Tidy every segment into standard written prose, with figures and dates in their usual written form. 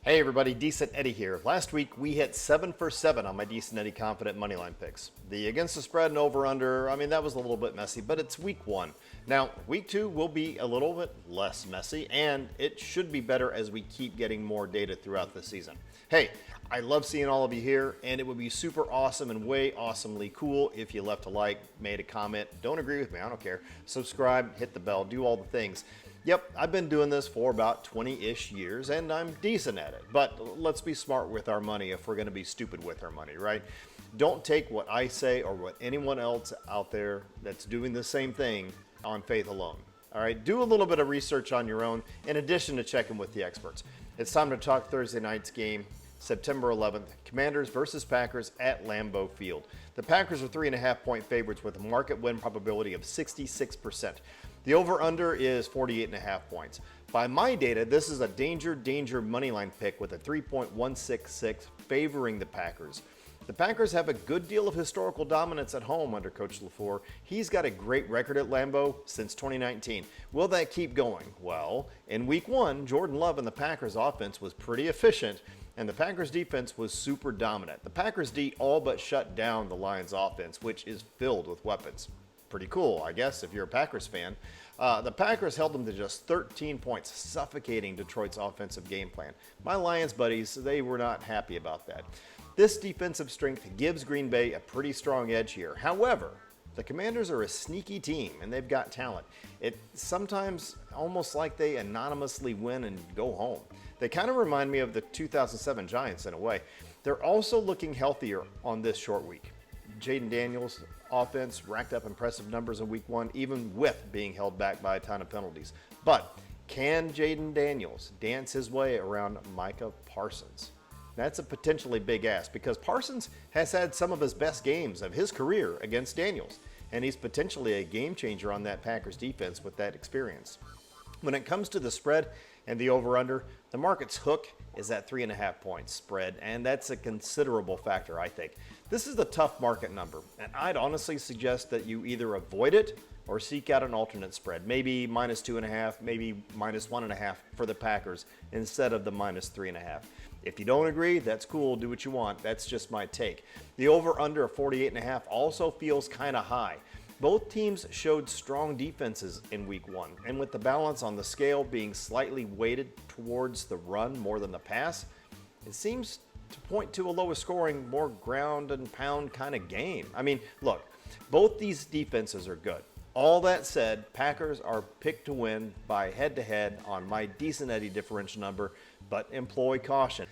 Hey everybody, Decent Eddie here. Last week we hit 7 for 7 on my Decent Eddie confident moneyline picks. The against the spread and over under, that was a little bit messy, but it's week 1. Now, week 2 will be a little bit less messy, and it should be better as we keep getting more data throughout the season. Hey, I love seeing all of you here, and it would be super awesome and way awesomely cool if you left a like, made a comment. Don't agree with me, I don't care. Subscribe, hit the bell, do all the things. Yep, I've been doing this for about 20-ish years, and I'm decent at it. But let's be smart with our money if we're going to be stupid with our money, right? Don't take what I say or what anyone else out there that's doing the same thing on faith alone. All right, do a little bit of research on your own in addition to checking with the experts. It's time to talk Thursday night's game, September 11th, Commanders versus Packers at Lambeau Field. The Packers are 3.5-point favorites with a market win probability of 66%. The over-under is 48.5 points. By my data, this is a danger moneyline pick with a 3.166 favoring the Packers. The Packers have a good deal of historical dominance at home under Coach LaFleur. He's got a great record at Lambeau since 2019. Will that keep going? Well, in week 1, Jordan Love and the Packers offense was pretty efficient, and the Packers defense was super dominant. The Packers D all but shut down the Lions offense, which is filled with weapons. Pretty cool, I guess, if you're a Packers fan. The Packers held them to just 13 points, suffocating Detroit's offensive game plan. My Lions buddies, they were not happy about that. This defensive strength gives Green Bay a pretty strong edge here. However, the Commanders are a sneaky team, and they've got talent. It's sometimes almost like they anonymously win and go home. They kind of remind me of the 2007 Giants in a way. They're also looking healthier on this short week. Jaden Daniels' offense racked up impressive numbers in week 1, even with being held back by a ton of penalties. But can Jaden Daniels dance his way around Micah Parsons? That's a potentially big ask because Parsons has had some of his best games of his career against Daniels, and he's potentially a game changer on that Packers defense with that experience. When it comes to the spread and the over-under, the market's hook is at 3.5 points spread, and that's a considerable factor, I think. This is a tough market number, and I'd honestly suggest that you either avoid it or seek out an alternate spread, maybe -2.5, maybe -1.5 for the Packers instead of the -3.5. If you don't agree, that's cool, do what you want. That's just my take. The over-under of 48.5 also feels kind of high. Both teams showed strong defenses in week 1, and with the balance on the scale being slightly weighted towards the run more than the pass, it seems to point to a lower scoring, more ground and pound kind of game. Look, both these defenses are good. All that said, Packers are picked to win by head-to-head on my Decent Eddie differential number, but employ caution.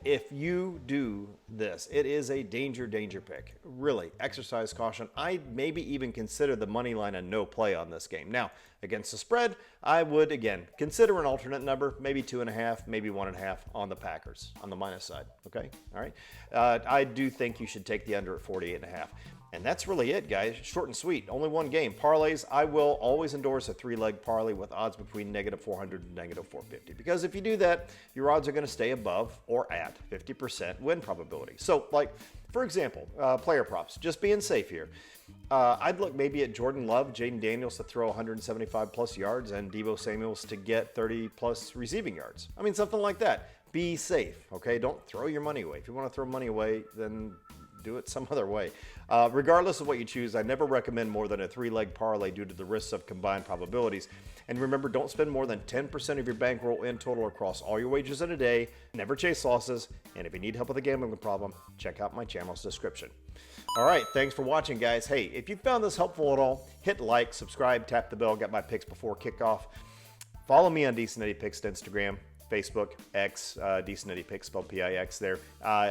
If you do this, it is a danger pick. Really, exercise caution. I'd maybe even consider the money line a no play on this game. Now, against the spread, I would, again, consider an alternate number, maybe 2.5, maybe 1.5 on the Packers, on the minus side, okay? All right? I do think you should take the under at 48.5. And that's really it, guys. Short and sweet. Only one game. Parlays, I will always endorse a 3-leg parlay with odds between -400 and -450. Because if you do that, your odds are going to stay above or at 50% win probability. So, for example, player props. Just being safe here. I'd look maybe at Jordan Love, Jaden Daniels to throw 175-plus yards, and Deebo Samuels to get 30-plus receiving yards. Something like that. Be safe, okay? Don't throw your money away. If you want to throw money away, then do it some other way. Regardless of what you choose, I never recommend more than a 3-leg parlay due to the risks of combined probabilities. And remember, don't spend more than 10% of your bankroll in total across all your wagers in a day. Never chase losses. And if you need help with a gambling problem, check out my channel's description. All right, thanks for watching, guys. Hey, if you found this helpful at all, hit like, subscribe, tap the bell, get my picks before kickoff. Follow me on Decent Eddie Picks on Instagram, Facebook, X, Decent Eddie Picks, spelled P-I-X there.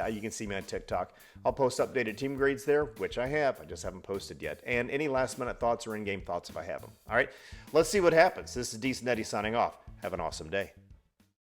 You can see me on TikTok. I'll post updated team grades there, which I have. I just haven't posted yet. And any last-minute thoughts or in-game thoughts if I have them. All right, let's see what happens. This is Decent Eddie signing off. Have an awesome day.